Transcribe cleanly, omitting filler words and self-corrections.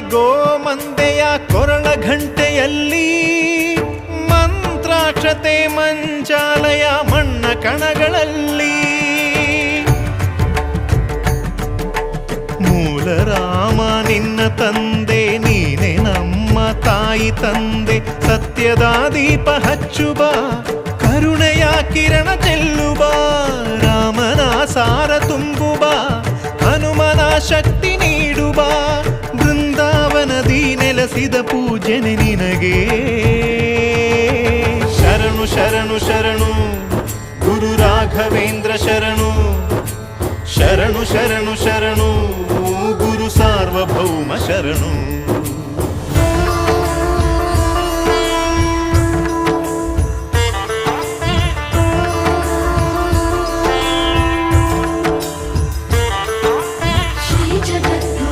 ಗೋಮಂದೆಯ ಕೊರಳ ಘಂಟೆಯಲ್ಲಿ ಮಂತ್ರಾಕ್ಷತೆ ಮಂಚಾಲಯ ಮಣ್ಣ ಕಣಗಳಲ್ಲಿ ಮೂಲ ರಾಮ ನಿನ್ನ ತಂದೆ ನೀನೆ ನಮ್ಮ ತಾಯಿ ತಂದೆ ಸತ್ಯದ ದೀಪ ಹಚ್ಚುಬ ಕರುಣೆಯ ಕಿರಣ ಚೆಲ್ಲುಬ ರಾಮನ ಸಾರ ತುಂಬುಬ ಹನುಮನ ಶಕ್ತಿ ನೀಡುಬ ಬೃಂದಾವನದಿ ನೆಲೆಸಿದ ಪೂಜನೆ ನಿನಗೆ ಶರಣು ಶರಣು ಶರಣು ಗುರು ರಾಘವೇಂದ್ರ ಶರಣು ಶರಣು ಶರಣು ಶರಣು ಗುರು ಸಾರ್ವಭೌಮ ಶರಣು